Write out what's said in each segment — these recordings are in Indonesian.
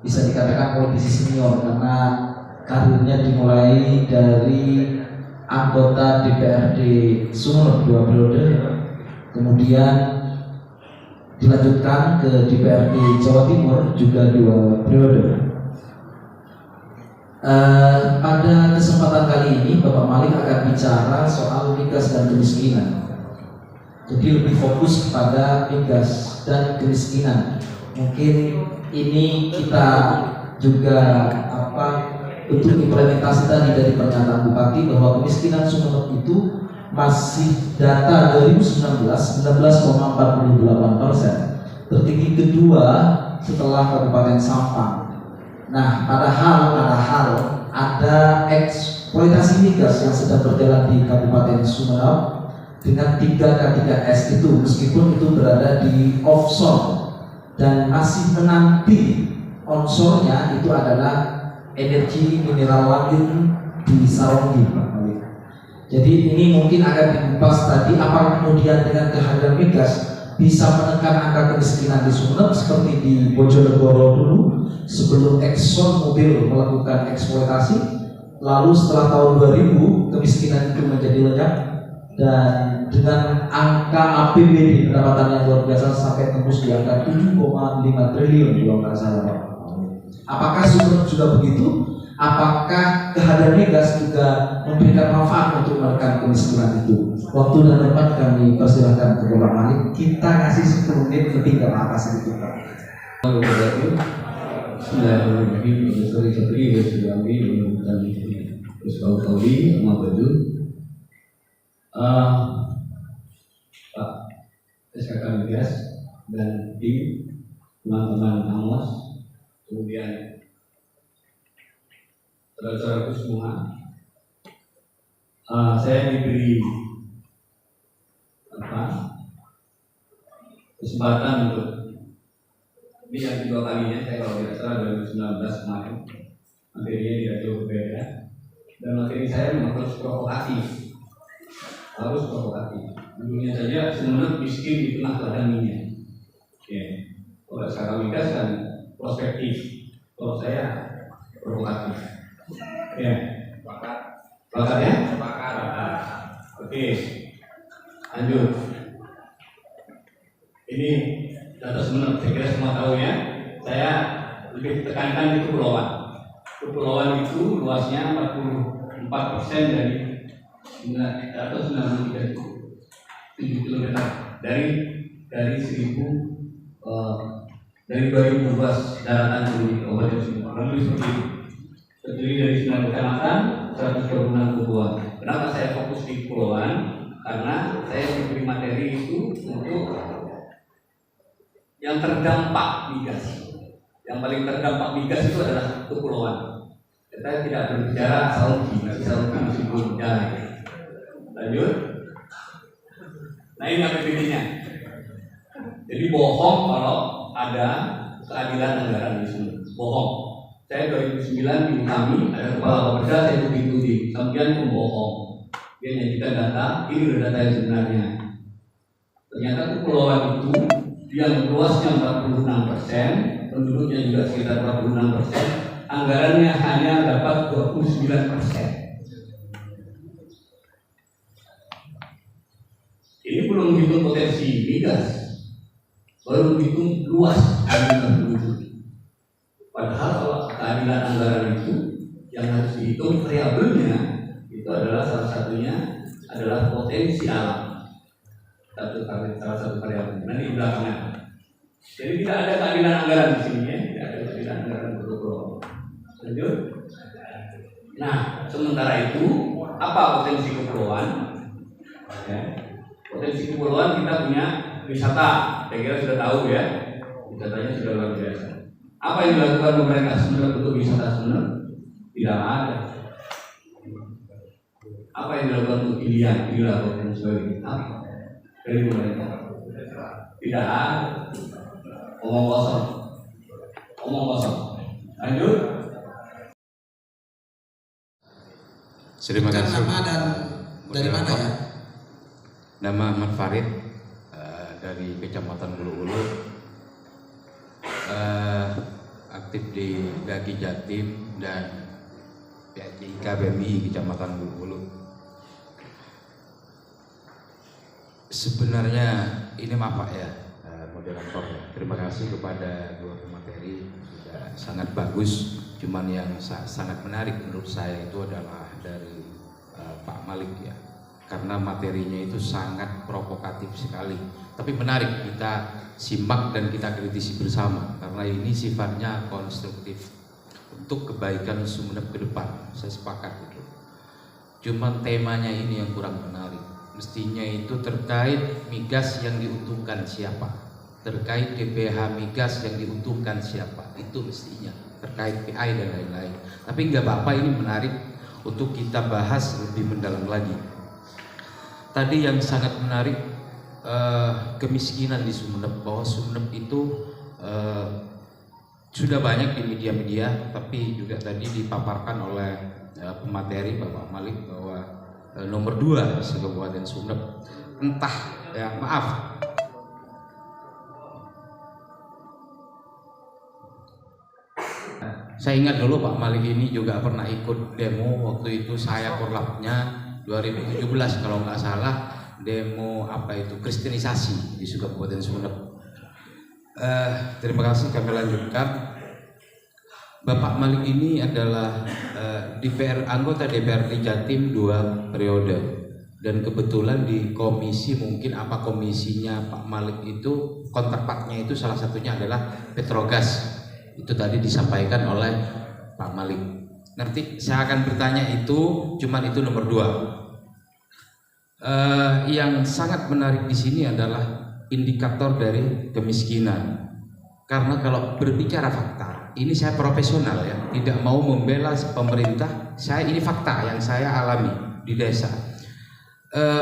bisa dikatakan politisi senior karena karirnya dimulai dari anggota DPRD Sumeneb 2 periode, kemudian dilanjutkan ke DPRD Jawa Timur juga 2 periode. Pada kesempatan kali ini Bapak Malik akan bicara soal migas dan kemiskinan. Jadi lebih fokus kepada migas dan kemiskinan. Mungkin ini kita juga untuk implementasi tadi dari pernyataan Bupati bahwa kemiskinan Sumeneb itu masih data 2019 19,48%, tertinggi kedua setelah Kabupaten Sampang. Nah, padahal ada eksploitasi migas yang sedang berjalan di Kabupaten Sumeneb dengan 3K3S itu, meskipun itu berada di offshore dan masih menanti onshore-nya itu adalah energi mineral langit di Saronggi, Pak Malik. Jadi ini mungkin akan dikupas tadi apa kemudian dengan kehadiran migas bisa menekan angka kemiskinan di Sumeneb seperti di Bojonegoro dulu sebelum Exxon Mobil melakukan eksploitasi, lalu setelah tahun 2000 kemiskinan itu menjadi lenyap dan dengan angka APBD pendapatan yang luar biasa sampai tembus di angka 7,5 triliun kalau nggak salah, Pak. Apakah Sumeneb juga begitu? Apakah kehadiran migas juga memberikan manfaat untuk menekan kemiskinan itu? Waktu dan tempat kami persilahkan ke Bapak Malik. Kita ngasih 10 menit lebih ke atas sedikit, Pak. Bismillahirrahmanirrahim. Sorry, Wesudami, dan Wesudami, sama Baju. Pak SKK Migas dan tim teman-teman Amos, kemudian saudara-saudaraku semua, saya diberi kesempatan untuk ini yang kedua kalinya saya kalau tidak salah 2019 kemarin materinya tidak jauh berbeda dan materi saya memang harus provokatif. Dulunya saja Sumeneb miskin di tengah ladang minyak. Kalau sekarang migas kan prospektif, kalau saya provokatif. Sepakat ya? Sepakat. Oke, lanjut. Ini data Sumeneb, saya kira semua tahu ya. Saya lebih tekankan di kepulauan. Kepulauan itu luasnya 44% dari 993 km dari 2012 daratan seluruh Kabupaten Sumeneb. Seperti itu. Terdiri dari 9 kecamatan, 126 kepulauan. Kenapa saya fokus di kepulauan? Karena saya diberi materi itu untuk yang terdampak migas. Yang paling terdampak migas itu adalah kepulauan. Kita tidak berbicara Saronggi, meskipun jalan. Lanjut. Nah ini APBD-nya. Jadi bohong kalau ada keadilan anggaran di sini. Bohong. Saya 2009 di kami ada kepala Bapeda, saya begitu di sampian pembohong. Dia nyajikan data, ini udah data yang sebenarnya. Ternyata kepulauan itu yang luasnya 46%, penduduknya juga sekitar 46%, anggarannya hanya dapat 29%. Ini belum menghitung potensi migas, baru menghitung luas anggaran penduduk. Padahal kalau keadilan anggaran itu yang harus dihitung variabelnya itu adalah salah satunya adalah potensi alam. Salah satu variabel. Nanti di belakangnya. Jadi tidak ada keadilan anggaran di sini ya, tidak ada keadilan anggaran untuk lanjut. Nah, sementara itu apa potensi kepulauan? Ya. Potensi kepulauan kita punya wisata, saya kira sudah tahu ya, wisatanya sudah luar biasa. Apa yang dilakukan pemerintah Sumeneb untuk wisata Sumeneb? Tidak ada. Apa yang dilakukan untuk pilihan, dan sebagainya? Apa dari pemerintah? Tidak ada. Omong kosong. Lanjut. Terima kasih. Nama dan dari mana ya? Nama Ahmad Farid dari Kecamatan Bulu Ulu. aktif di Gagi Jatim dan PACIK BMI Kecamatan Bulu. Sebenarnya ini maaf Pak ya, moderator ya. Terima kasih kepada dua pemateri, sudah sangat bagus. Cuman yang sangat menarik menurut saya itu adalah dari Pak Malik ya, karena materinya itu sangat provokatif sekali. Tapi menarik, kita simak dan kita kritisi bersama karena ini sifatnya konstruktif untuk kebaikan Sumeneb ke depan. Saya sepakat itu. Cuman temanya ini yang kurang menarik. Mestinya itu terkait migas yang diuntungkan siapa, terkait DPH migas yang diuntungkan siapa, itu mestinya terkait PI dan lain-lain. Tapi nggak apa-apa, ini menarik untuk kita bahas lebih mendalam lagi. Tadi yang sangat menarik, kemiskinan di Sumeneb, bahwa Sumeneb itu sudah banyak di media-media, tapi juga tadi dipaparkan oleh pemateri Bapak Malik bahwa nomor 2 se-Kabupaten Sumeneb. Entah ya, maaf, saya ingat dulu Pak Malik ini juga pernah ikut demo, waktu itu saya korlapnya 2017 kalau nggak salah, demo apa itu, kristenisasi di Kabupaten Sumeneb. Terima kasih, kami lanjutkan. Bapak Malik ini adalah anggota DPRD Jatim 2 periode, dan kebetulan di komisi, mungkin apa komisinya Pak Malik itu, counterpartnya itu salah satunya adalah Petrogas. Itu tadi disampaikan oleh Pak Malik. Nanti saya akan bertanya itu, cuman itu nomor 2. Yang sangat menarik di sini adalah indikator dari kemiskinan. Karena kalau berbicara fakta, ini saya profesional ya, tidak mau membela pemerintah. Saya ini fakta yang saya alami di desa.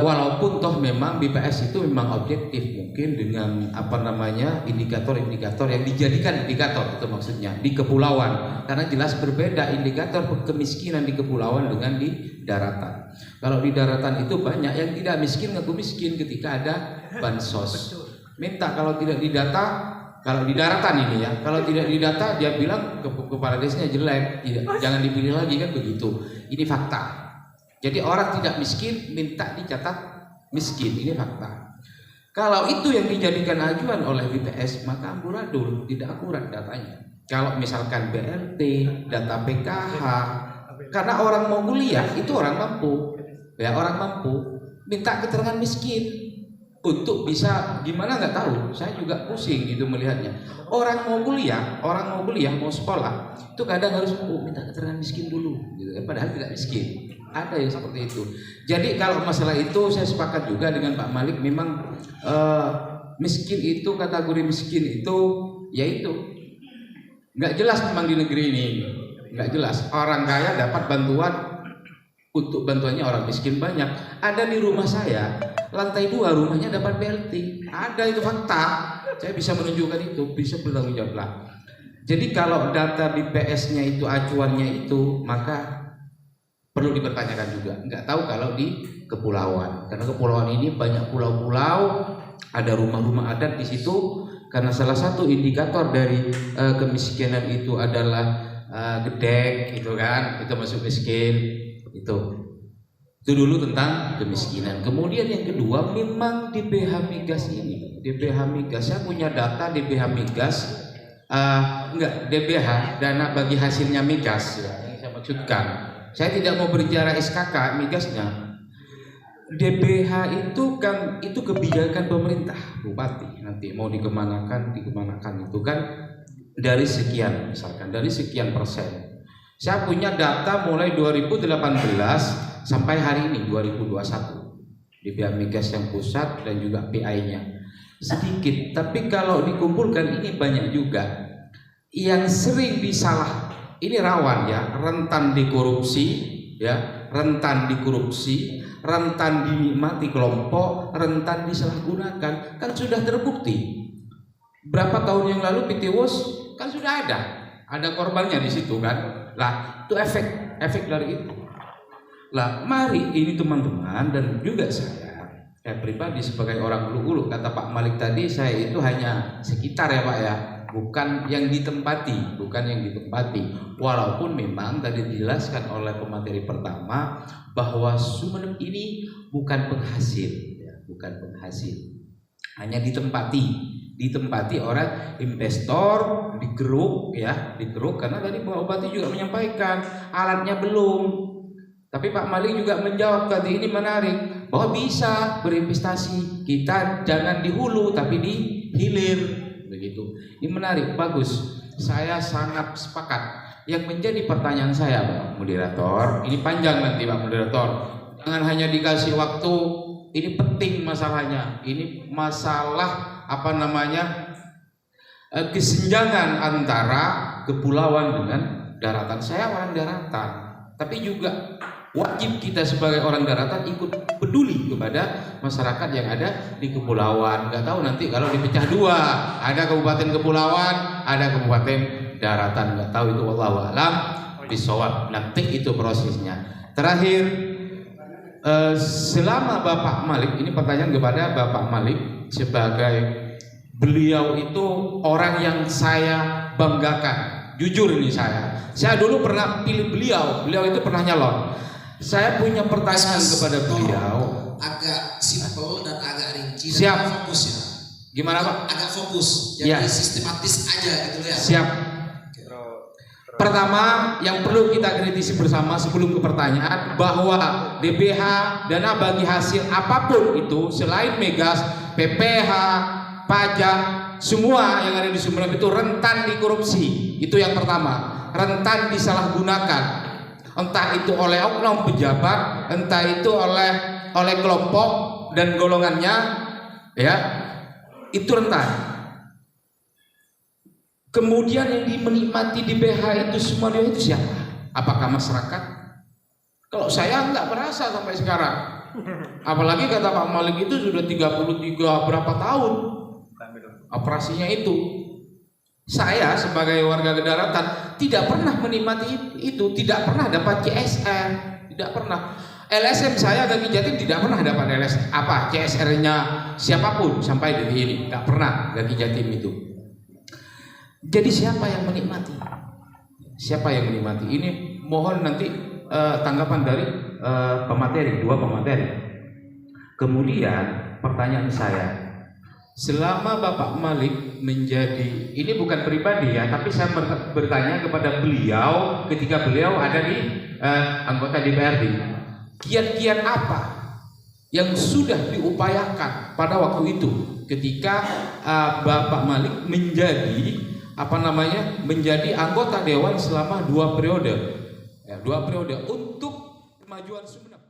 Walaupun toh memang BPS itu memang objektif, mungkin dengan apa namanya indikator-indikator yang dijadikan indikator, itu maksudnya di kepulauan, karena jelas berbeda indikator kemiskinan di kepulauan dengan di daratan. Kalau di daratan itu banyak yang tidak miskin ngaku miskin ketika ada bansos. Minta kalau tidak didata, kalau di daratan ini ya, kalau tidak didata dia bilang kepala desanya jelek, jangan dipilih lagi, kan begitu. Ini fakta. Jadi orang tidak miskin minta dicatat miskin, ini fakta. Kalau itu yang dijadikan ajuan oleh BPS, maka amburadul, tidak akurat datanya. Kalau misalkan BLT, data PKH, karena orang mau kuliah itu orang mampu, ya orang mampu minta keterangan miskin untuk bisa gimana nggak tahu. Saya juga pusing gitu melihatnya. Orang mau kuliah, mau sekolah, itu kadang harus minta keterangan miskin dulu, gitu. Padahal tidak miskin. Ada yang seperti itu. Jadi kalau masalah itu saya sepakat juga dengan Pak Malik. Memang miskin itu, kategori miskin itu, yaitu nggak jelas memang di negeri ini, nggak jelas. Orang kaya dapat bantuan, untuk bantuannya orang miskin banyak. Ada di rumah saya, lantai 2 rumahnya dapat BLT. Ada, itu fakta. Saya bisa menunjukkan itu, bisa bertanggung jawab lah. Jadi kalau data BPS-nya itu acuannya itu, maka perlu dipertanyakan juga. Nggak tahu kalau di kepulauan, karena kepulauan ini banyak pulau-pulau, ada rumah-rumah adat di situ. Karena salah satu indikator dari kemiskinan itu adalah gedek, gitu kan, itu masuk miskin. Itu dulu tentang kemiskinan. Kemudian yang kedua, memang DPH migas ini, DPH migas, saya punya data DPH migas, DPH, dana bagi hasilnya migas ya, yang saya maksudkan. Saya tidak mau berbicara SKK migasnya. DPH itu kan itu kebijakan pemerintah, bupati nanti mau dikemanakan itu kan dari sekian, misalkan dari sekian persen. Saya punya data mulai 2018 sampai hari ini 2021. DPH migas yang pusat dan juga PI-nya sedikit, tapi kalau dikumpulkan ini banyak juga. Yang sering disalah, ini rawan ya, rentan dikorupsi ya, rentan dinikmati kelompok, rentan disalahgunakan, kan sudah terbukti. Berapa tahun yang lalu PT WOS kan sudah ada korbannya di situ kan. Lah, itu efek dari itu. Lah, mari ini teman-teman dan juga saya pribadi sebagai orang Hulu, kata Pak Malik tadi, saya itu hanya sekitar ya Pak ya. bukan yang ditempati, Walaupun memang tadi dijelaskan oleh pemateri pertama bahwa Sumeneb ini bukan penghasil, ya, hanya ditempati orang investor digeruk karena tadi Pak Bupati juga menyampaikan alatnya belum. Tapi Pak Malik juga menjawab tadi, ini menarik, bahwa bisa berinvestasi, kita jangan di hulu tapi di hilir, begitu. Ini menarik, bagus. Saya sangat sepakat. Yang menjadi pertanyaan saya, Pak Moderator, ini panjang nanti Pak Moderator. Jangan hanya dikasih waktu, ini penting masalahnya. Ini masalah kesenjangan antara kepulauan dengan daratan. Saya orang daratan, tapi juga wajib kita sebagai orang daratan ikut peduli kepada masyarakat yang ada di kepulauan. Nggak tahu nanti kalau dipecah dua, ada kabupaten kepulauan, ada kabupaten daratan. Nggak tahu itu, wallahu a'lam bishawab. Nanti itu prosesnya. Terakhir, selama Bapak Malik, ini pertanyaan kepada Bapak Malik, sebagai beliau itu orang yang saya banggakan. Jujur ini saya dulu pernah pilih beliau itu pernah nyalon. Saya punya pertanyaan kepada beliau. Agak simpel dan agak rinci. Siap. Dan fokus ya. Gimana Pak? Agak fokus. Jadi Ya. sistematis aja gitu ya. Siap. Pertama, yang perlu kita kritisi bersama sebelum ke pertanyaan, bahwa DBH, dana bagi hasil apapun itu selain Megas, PPH, pajak, semua yang ada di Sumeneb itu rentan di korupsi. Itu yang pertama, rentan disalahgunakan. Entah itu oleh oknum pejabat, entah itu oleh kelompok dan golongannya, ya, itu rentan. Kemudian yang menikmati di BH itu semua dia itu siapa? Apakah masyarakat? Kalau saya nggak merasa sampai sekarang. Apalagi kata Pak Malik itu sudah 33 berapa tahun operasinya itu. Saya sebagai warga daratan tidak pernah menikmati itu, tidak pernah dapat CSR, tidak pernah. LSM saya Gaki Jatim tidak pernah dapat CSR-nya siapapun sampai detik ini, tidak pernah Gaki Jatim itu. Jadi siapa yang menikmati? Siapa yang menikmati? Ini mohon nanti tanggapan dari dua pemateri. Kemudian pertanyaan saya, selama Bapak Malik menjadi, ini bukan pribadi ya, tapi saya bertanya kepada beliau ketika beliau ada di anggota DPRD, kiat-kiat apa yang sudah diupayakan pada waktu itu ketika Bapak Malik menjadi anggota dewan selama 2 periode untuk kemajuan Sumeneb.